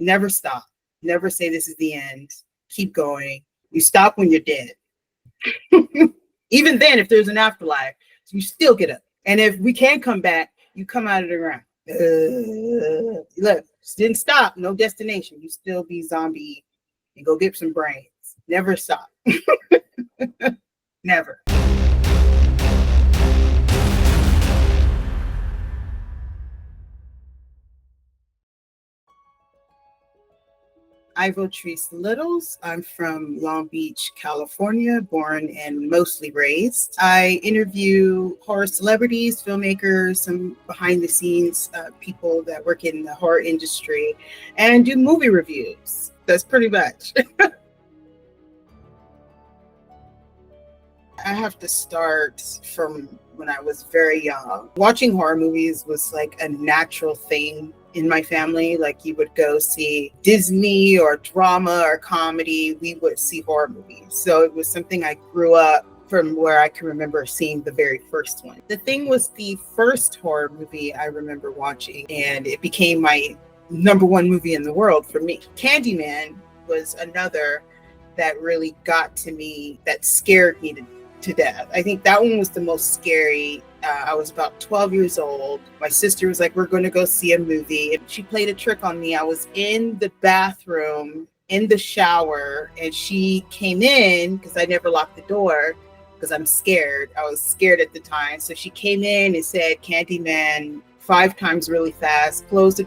Never stop. Never say this is the end. Keep going. You stop when you're dead. Even then, if there's an afterlife, you still get up. And if we can come back, you come out of the ground. Look, didn't stop. No destination. You still be zombie and go get some brains. Never stop. Never. Ivotres Littles. I'm from Long Beach, California, born and mostly raised. I interview horror celebrities, filmmakers, some behind the scenes people that work in the horror industry, and do movie reviews. That's pretty much. I have to start from when I was very young. Watching horror movies was like a natural thing in my family. Like, you would go see Disney or drama or comedy, we would see horror movies. So it was something I grew up from, where I can remember seeing the very first one. The Thing was the first horror movie I remember watching, and it became my number one movie in the world for me. Candyman was another that really got to me, that scared me to death. I think that one was the most scary. I was about 12 years old. My sister was like, we're going to go see a movie. And she played a trick on me. I was in the bathroom, in the shower, and she came in because I never locked the door because I'm scared. I was scared at the time. So she came in and said, Candyman 5 times really fast,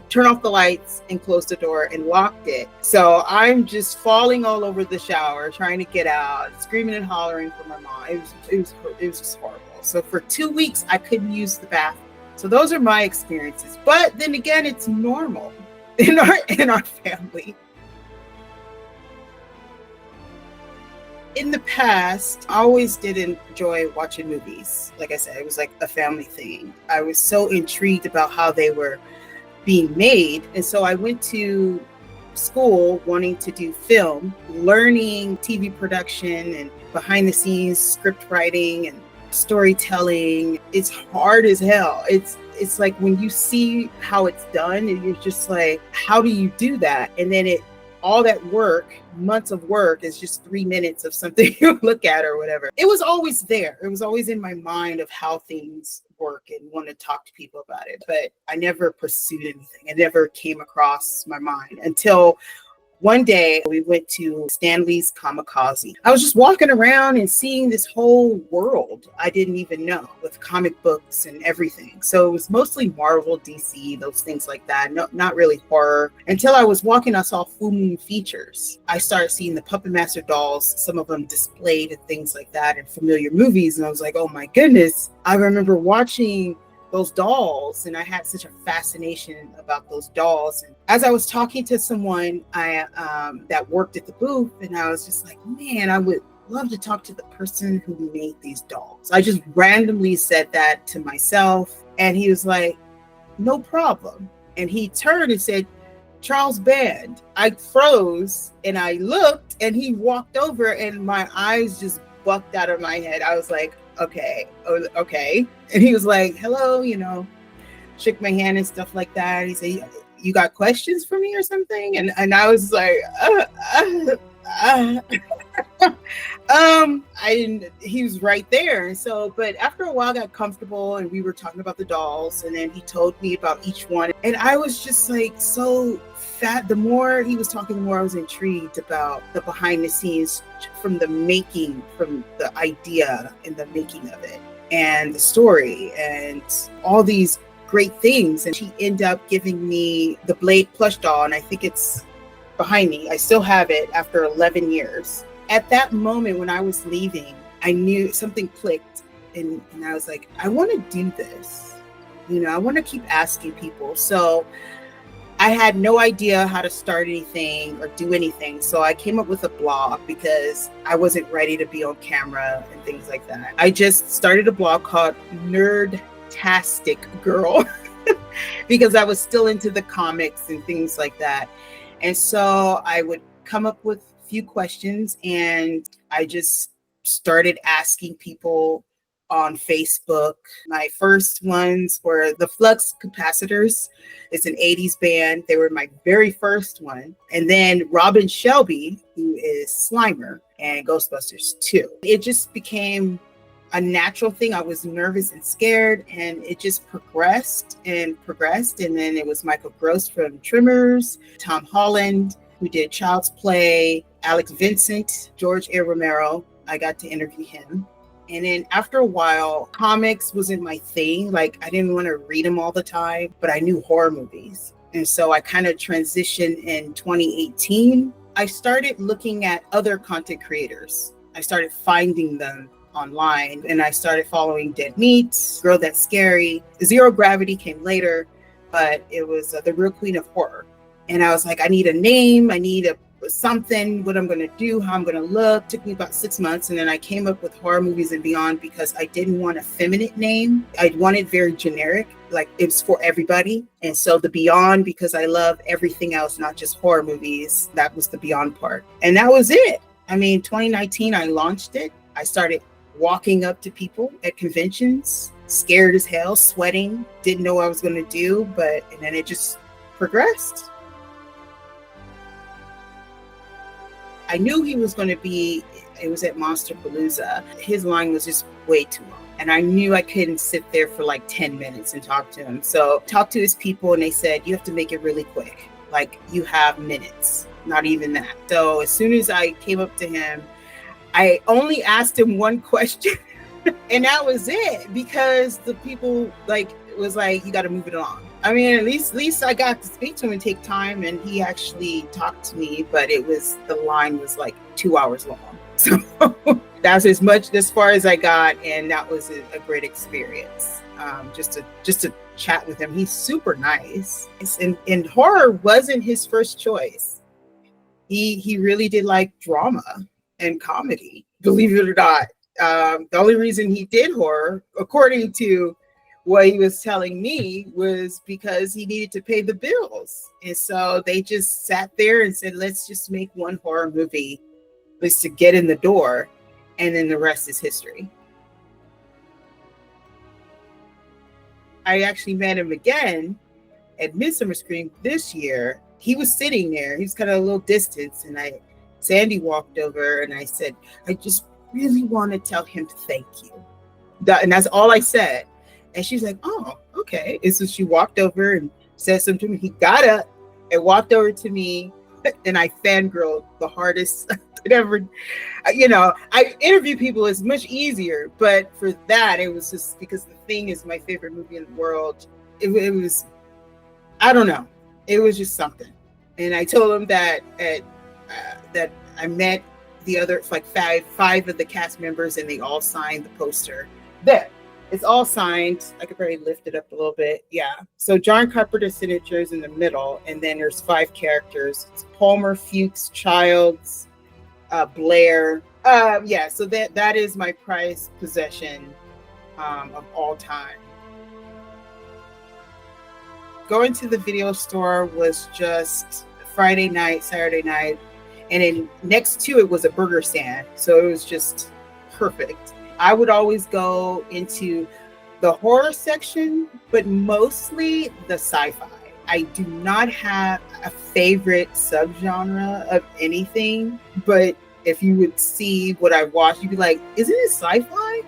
turn off the lights and close the door and locked it. So I'm just falling all over the shower, trying to get out, screaming and hollering for my mom. It was just horrible. So for 2 weeks, I couldn't use the bathroom. So those are my experiences. But then again, it's normal in our family. In the past, I always did enjoy watching movies. Like I said, it was like a family thing. I was so intrigued about how they were being made. And so I went to school wanting to do film, learning TV production and behind the scenes script writing and storytelling. It's hard as hell. It's like when you see how it's done and you're just like, how do you do that? And then all that work, months of work, is just 3 minutes of something you look at or whatever. It was always there. It was always in my mind of how things work and want to talk to people about it. But I never pursued anything. It never came across my mind until one day we went to Stanley's Kamikaze. I was just walking around and seeing this whole world I didn't even know, with comic books and everything. So it was mostly Marvel, DC, those things like that. No, not really horror. Until I was walking, I saw Full Moon Features. I started seeing the Puppet Master dolls, some of them displayed and things like that in familiar movies. And I was like, oh my goodness. I remember watching those dolls, and I had such a fascination about those dolls. And as I was talking to someone that worked at the booth, and I was just like, man, I would love to talk to the person who made these dolls. I just randomly said that to myself, and he was like, no problem. And he turned and said, Charles Band. I froze and I looked, and he walked over, and my eyes just bucked out of my head. I was like, okay. And he was like, hello, shook my hand and stuff like that. He said, you got questions for me or something? And I was like, he was right there. And so, but after a while I got comfortable, and we were talking about the dolls, and then he told me about each one. And I was just like, so fat. The more he was talking, the more I was intrigued about the behind the scenes, from the idea and the making of it, and the story, and all these great things. And he ended up giving me the Blade plush doll, and I think it's behind me. I still have it after 11 years. At that moment when I was leaving, I knew something clicked, and I was like, I want to do this. I want to keep asking people. So I had no idea how to start anything or do anything. So I came up with a blog because I wasn't ready to be on camera and things like that. I just started a blog called Horrortastic Girl because I was still into the comics and things like that. And so I would come up with a few questions, and I just started asking people on Facebook. My first ones were the Flux Capacitors. It's an 80s band. They were my very first one. And then Robin Shelby, who is Slimer and Ghostbusters 2. It just became a natural thing. I was nervous and scared, and it just progressed and progressed. And then it was Michael Gross from Tremors, Tom Holland, who did Child's Play, Alex Vincent, George A. Romero. I got to interview him. And then after a while, comics wasn't my thing. Like, I didn't want to read them all the time, but I knew horror movies. And so I kind of transitioned in 2018. I started looking at other content creators. I started finding them online, and I started following Dead Meat, Girl That's Scary. Zero Gravity came later, but it was The Real Queen of Horror. And I was like, I need a name. I need something, what I'm going to do, how I'm going to look. It took me about 6 months. And then I came up with Horror Movies and Beyond because I didn't want a feminine name. I wanted very generic, like it's for everybody. And so the Beyond, because I love everything else, not just horror movies, that was the Beyond part. And that was it. I mean, 2019, I launched it. I started walking up to people at conventions, scared as hell, sweating, didn't know what I was going to do, and then it just progressed. I knew he was going to be, it was at Monsterpalooza. His line was just way too long. And I knew I couldn't sit there for like 10 minutes and talk to him. So talked to his people and they said, you have to make it really quick. Like you have minutes, not even that. So as soon as I came up to him, I only asked him one question and that was it, because the people was like, you got to move it along. I mean, at least I got to speak to him and take time, and he actually talked to me, but the line was like 2 hours long. So that's as far as I got, and that was a great experience. Just to chat with him. He's super nice. And horror wasn't his first choice. He really did like drama and comedy, believe it or not. The only reason he did horror, according to what he was telling me, was because he needed to pay the bills. And so they just sat there and said, let's just make one horror movie just to get in the door. And then the rest is history. I actually met him again at Midsummer Scream this year. He was sitting there. He was kind of a little distance. And Sandy walked over and I said, I just really want to tell him thank you. And that's all I said. And she's like, oh, okay. And so she walked over and said something to me. He got up and walked over to me, and I fangirled the hardest ever. I interview people is much easier, but for that, it was just because The Thing is my favorite movie in the world. It was, I don't know. It was just something. And I told him that that I met the other five of the cast members, and they all signed the poster. There. It's all signed. I could probably lift it up a little bit. Yeah. So John Carpenter's signature is in the middle, and then there's 5 characters. It's Palmer, Fuchs, Childs, Blair. Yeah. So that is my prized possession of all time. Going to the video store was just Friday night, Saturday night, and then next to it was a burger stand. So it was just perfect. I would always go into the horror section, but mostly the sci-fi. I do not have a favorite subgenre of anything, but if you would see what I watch, you'd be like, isn't it sci-fi?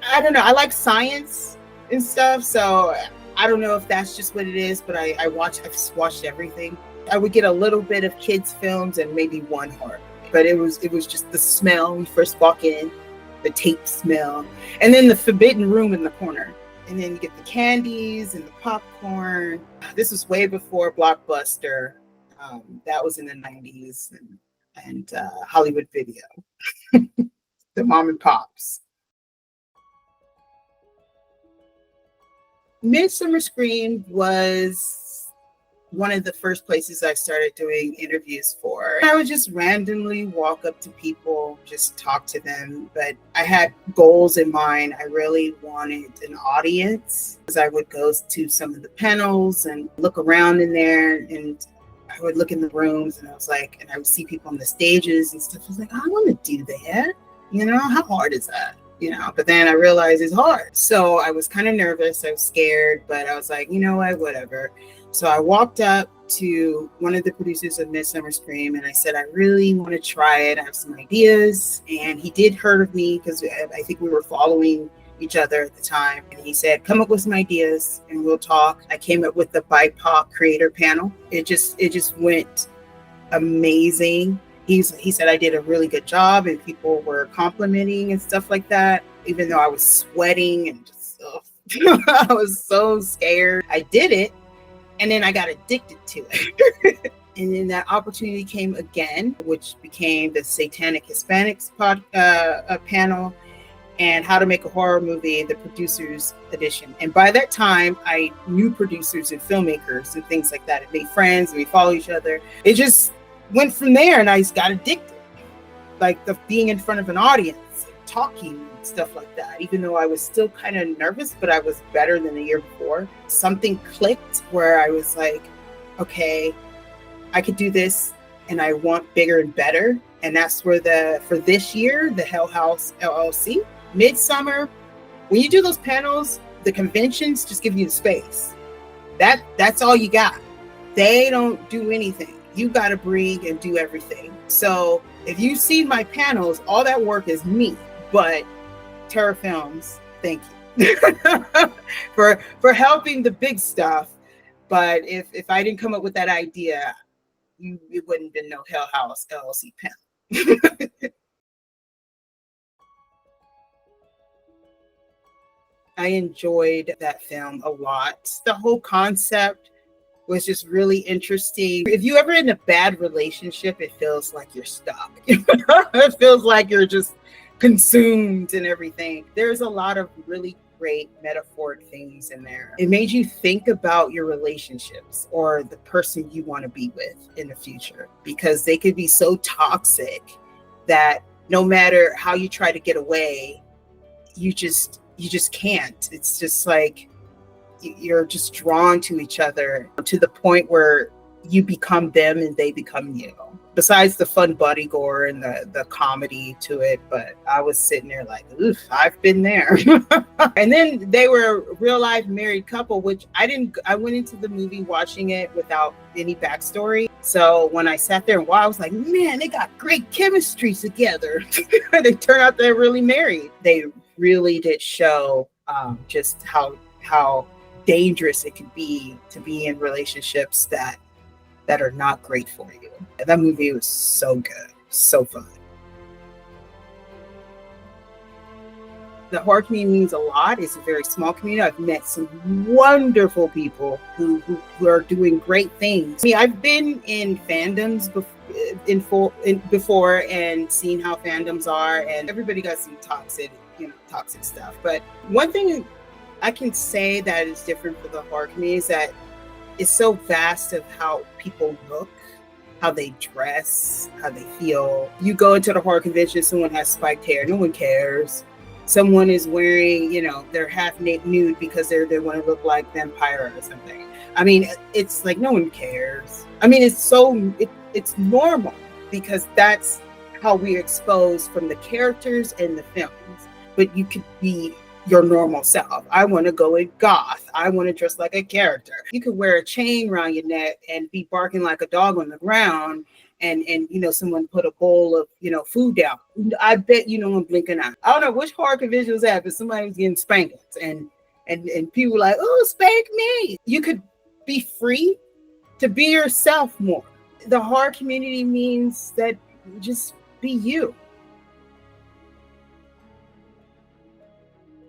I don't know. I like science and stuff, so I don't know if that's just what it is, but I've watched everything. I would get a little bit of kids' films and maybe one horror, but it was just the smell when you first walk in. The tape smell, and then the forbidden room in the corner, and then you get the candies and the popcorn. This was way before Blockbuster. That was in the 90s, and Hollywood Video, the mom and pops. Midsummer Scream was one of the first places I started doing interviews for. I would just randomly walk up to people, just talk to them, but I had goals in mind. I really wanted an audience, because I would go to some of the panels and look around in there, and I would look in the rooms, and I would see people on the stages and stuff. I was like, I want to do that. How hard is that? but then I realized it's hard. So I was kind of nervous. I was scared, but I was like, you know what, whatever. So I walked up to one of the producers of Midsummer Scream and I said, I really want to try it. I have some ideas. And he did heard of me because I think we were following each other at the time. And he said, come up with some ideas and we'll talk. I came up with the BIPOC creator panel. It just went amazing. He said I did a really good job and people were complimenting and stuff like that, even though I was sweating and just I was so scared. I did it and then I got addicted to it. And then that opportunity came again, which became the Satanic Hispanics panel and How to Make a Horror Movie, the producers edition. And by that time, I knew producers and filmmakers and things like that. I made friends and we follow each other. It just went from there and I just got addicted. Like the being in front of an audience, talking and stuff like that. Even though I was still kind of nervous, but I was better than the year before. Something clicked where I was like, okay, I could do this and I want bigger and better. And that's where for this year, the Hell House LLC, Midsummer, when you do those panels, the conventions just give you the space. That's all you got. They don't do anything. You got to bring and do everything. So if you see my panels, all that work is me, but Terror Films, thank you for helping the big stuff. But if I didn't come up with that idea, it wouldn't have been no Hell House LLC panel. I enjoyed that film a lot. The whole concept was just really interesting. If you ever in a bad relationship, it feels like you're stuck. It feels like you're just consumed and everything. There's a lot of really great metaphoric things in there. It made you think about your relationships or the person you want to be with in the future, because they could be so toxic that no matter how you try to get away, you just can't. It's just like you're just drawn to each other to the point where you become them and they become you. Besides the fun buddy gore and the comedy to it, but I was sitting there like, oof, I've been there. And then they were a real life married couple, which I went into the movie watching it without any backstory. So when I sat there and watched, I was like, man, they got great chemistry together. They turned out they're really married. They really did show just how dangerous it could be to be in relationships that are not great for you. That movie was so good, so fun. The horror community means a lot. It's a very small community. I've met some wonderful people who are doing great things. I mean, I've been in fandoms before and seen how fandoms are, and everybody got some toxic stuff. But one thing I can say that is different for the horror community is that it's so vast of how people look, how they dress, how they feel. You go into the horror convention, someone has spiked hair, no one cares. Someone is wearing, they're half nude because they want to look like vampire or something. I mean, it's like no one cares. I mean, it's normal because that's how we're exposed from the characters and the films. But you could be your normal self. I want to go in goth. I want to dress like a character. You could wear a chain around your neck and be barking like a dog on the ground and someone put a bowl of, food down. I bet you no one blinking out. I don't know which horror convention was that, but somebody was getting spankings and people were like, oh, spank me. You could be free to be yourself more. The horror community means that just be you.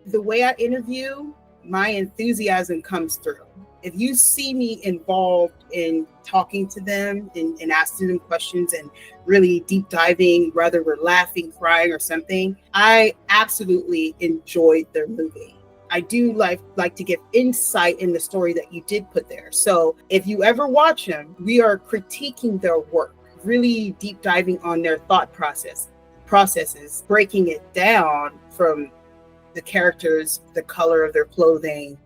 The way I interview, my enthusiasm comes through. If you see me involved in talking to them and asking them questions and really deep diving, whether we're laughing, crying, or something, I absolutely enjoyed their movie. I do like to give insight in the story that you did put there. So if you ever watch them, we are critiquing their work, really deep diving on their thought processes, breaking it down from the characters, the color of their clothing,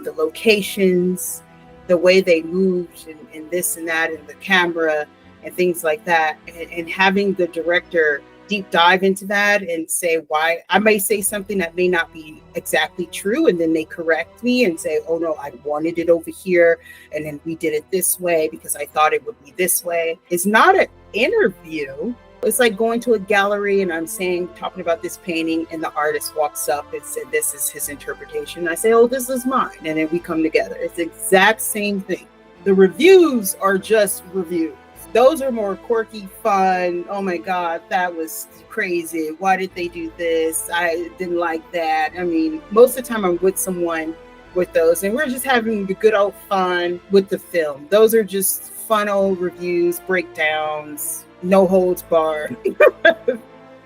the locations, the way they moved and this and that, and the camera and things like that. And having the director deep dive into that and say why. I may say something that may not be exactly true, and then they correct me and say, oh no, I wanted it over here, and then we did it this way because I thought it would be this way. It's not an interview. It's like going to a gallery and I'm talking about this painting, and the artist walks up and said, this is his interpretation. I say, oh, this is mine. And then we come together. It's the exact same thing. The reviews are just reviews. Those are more quirky, fun. Oh my God, that was crazy. Why did they do this? I didn't like that. I mean, most of the time I'm with someone with those, and we're just having the good old fun with the film. Those are just fun old reviews, breakdowns, no holds barred.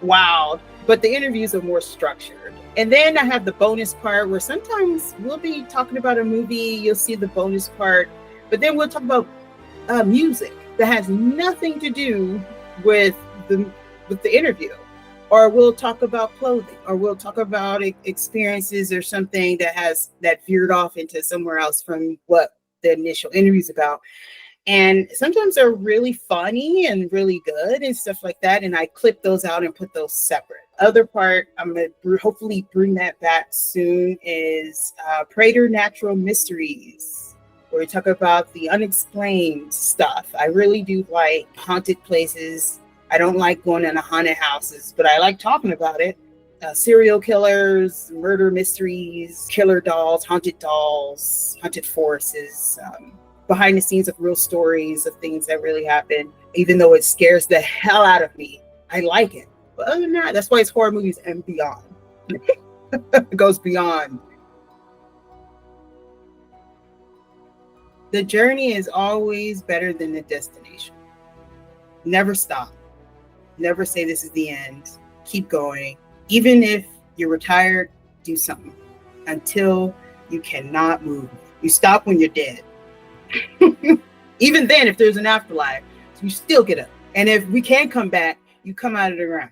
Wow. But the interviews are more structured. And then I have the bonus part where sometimes we'll be talking about a movie, you'll see the bonus part, but then we'll talk about music that has nothing to do with the interview. Or we'll talk about clothing, or we'll talk about experiences or something that veered off into somewhere else from what the initial interview's about. And sometimes they're really funny and really good and stuff like that. And I clip those out and put those separate. Other part, I'm going to hopefully bring that back soon, is Preternatural Mysteries, where we talk about the unexplained stuff. I really do like haunted places. I don't like going into haunted houses, but I like talking about it. Serial killers, murder mysteries, killer dolls, haunted forces, behind the scenes of real stories of things that really happen, even though it scares the hell out of me. I like it. But other than that, that's why it's horror movies and beyond. It goes beyond. The journey is always better than the destination. Never stop. Never say this is the end. Keep going. Even if you're retired, do something until you cannot move. You stop when you're dead. Even then, if there's an afterlife, you still get up. And if we can come back, you come out of the ground.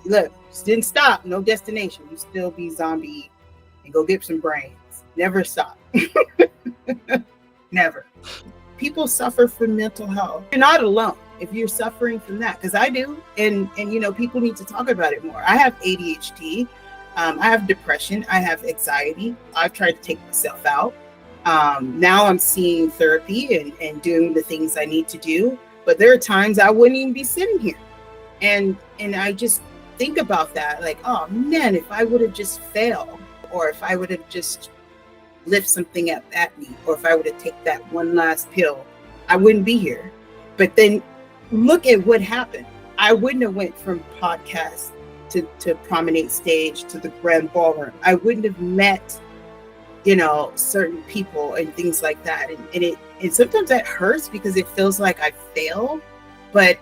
Look, just didn't stop. No destination. You still be zombie and go get some brains. Never stop. Never. People suffer from mental health. You're not alone if you're suffering from that, because I do. And people need to talk about it more. I have ADHD. I have depression. I have anxiety. I've tried to take myself out. Now I'm seeing therapy and doing the things I need to do. But there are times I wouldn't even be sitting here. And I just think about that. Like, oh man, if I would have just failed, or if I would have just lift something up at me, or if I would have taken that one last pill, I wouldn't be here. But then look at what happened. I wouldn't have went from podcast to promenade stage to the grand ballroom. I wouldn't have met certain people and things like that. And sometimes that hurts because it feels like I failed, but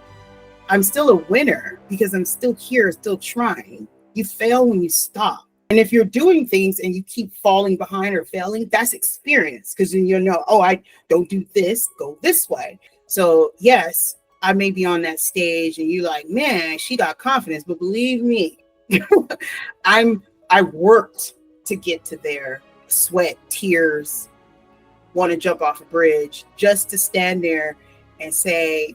I'm still a winner because I'm still here, still trying. You fail when you stop. And if you're doing things and you keep falling behind or failing, that's experience, because then I don't do this, go this way. So yes, I may be on that stage and you're like, man, she got confidence, but believe me, I worked to get to there. Sweat, tears, want to jump off a bridge just to stand there and say,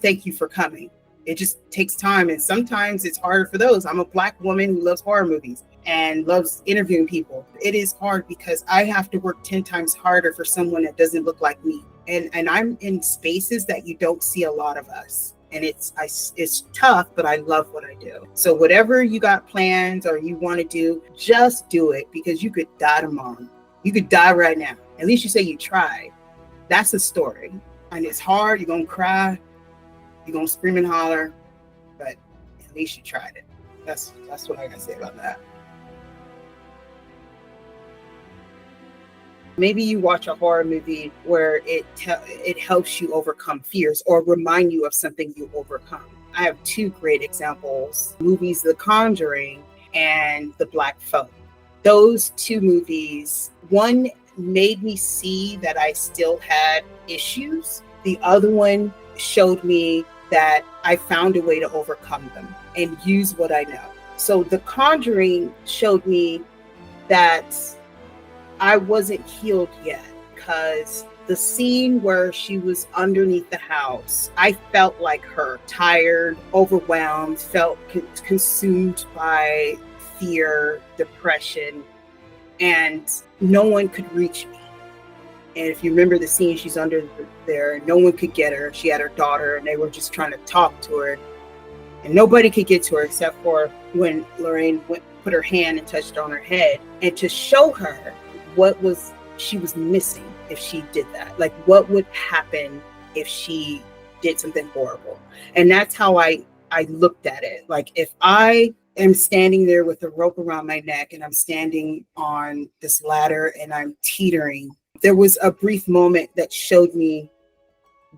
thank you for coming. It just takes time. And sometimes it's harder for those. I'm a Black woman who loves horror movies and loves interviewing people. It is hard because I have to work 10 times harder for someone that doesn't look like me. And I'm in spaces that you don't see a lot of us. And it's tough, but I love what I do. So whatever you got plans or you want to do, just do it, because you could die tomorrow. You could die right now. At least you say you tried. That's a story. And it's hard. You're going to cry. You're going to scream and holler. But at least you tried it. That's what I got to say about that. Maybe you watch a horror movie where it helps you overcome fears or remind you of something you overcome. I have two great examples: movies, The Conjuring and The Black Phone. Those two movies, one made me see that I still had issues. The other one showed me that I found a way to overcome them and use what I know. So The Conjuring showed me that I wasn't healed yet, because the scene where she was underneath the house, I felt like her, tired, overwhelmed, felt consumed by fear, depression, and no one could reach me. And if you remember the scene, she's under there, no one could get her. She had her daughter, and they were just trying to talk to her, and nobody could get to her except for when Lorraine put her hand and touched on her head, and to show her what she was missing if she did that. Like, what would happen if she did something horrible? And that's how I looked at it. Like, if I am standing there with a rope around my neck and I'm standing on this ladder and I'm teetering, there was a brief moment that showed me,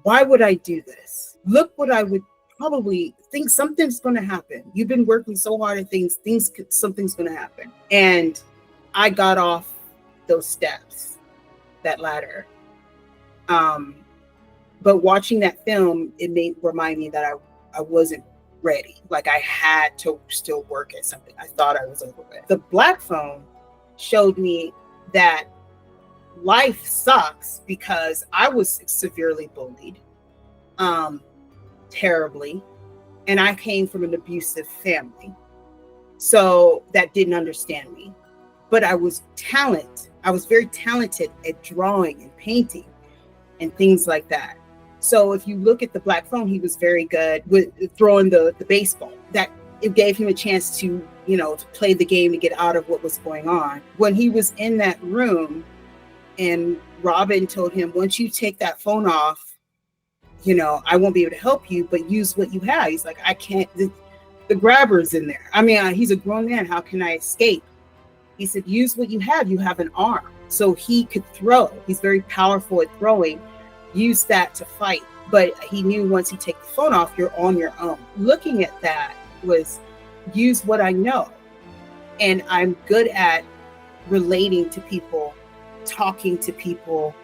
why would I do this? Look what I would probably think. Something's going to happen. You've been working so hard at things, something's going to happen. And I got off those steps, that ladder. But watching that film, it remind me that I wasn't ready. Like, I had to still work at something. I thought I was over it. The Black Phone showed me that life sucks, because I was severely bullied, terribly, and I came from an abusive family, so that didn't understand me. But I was very talented at drawing and painting and things like that. So if you look at the Black Phone, he was very good with throwing the baseball. That it gave him a chance to, to play the game, to get out of what was going on. When he was in that room and Robin told him, once you take that phone off, I won't be able to help you, but use what you have. He's like, I can't, the grabber's in there. I mean, he's a grown man. How can I escape? He said, use what you have. You have an arm. So he could throw. He's very powerful at throwing. Use that to fight. But he knew once he take the phone off, you're on your own. Looking at that was, use what I know. And I'm good at relating to people, talking to people,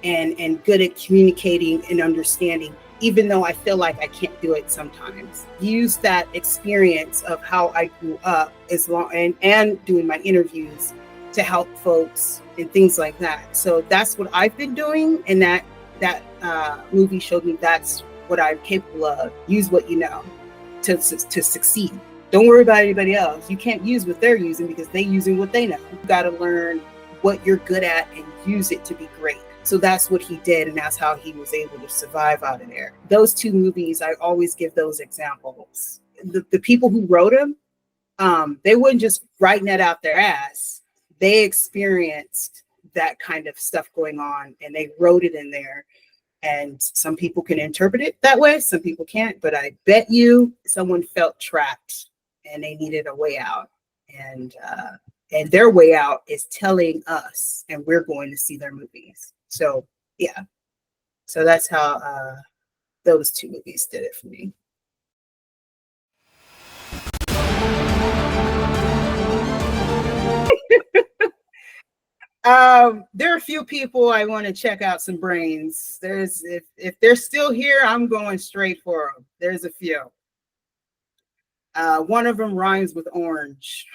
and good at communicating and understanding, even though I feel like I can't do it sometimes. Use that experience of how I grew up and doing my interviews to help folks and things like that. So that's what I've been doing, and that movie showed me that's what I'm capable of. Use what you know to succeed. Don't worry about anybody else. You can't use what they're using, because they're using what they know. You got to learn what you're good at and use it to be great. So that's what he did, and that's how he was able to survive out of there. Those two movies, I always give those examples. The people who wrote them, they wouldn't just writing that out their ass. They experienced that kind of stuff going on, and they wrote it in there. And some people can interpret it that way, some people can't. But I bet you someone felt trapped and they needed a way out. And their way out is telling us, and we're going to see their movies. So yeah, so that's how those two movies did it for me. There are a few people I want to check out some brains. If they're still here, I'm going straight for them. There's a few. One of them rhymes with orange.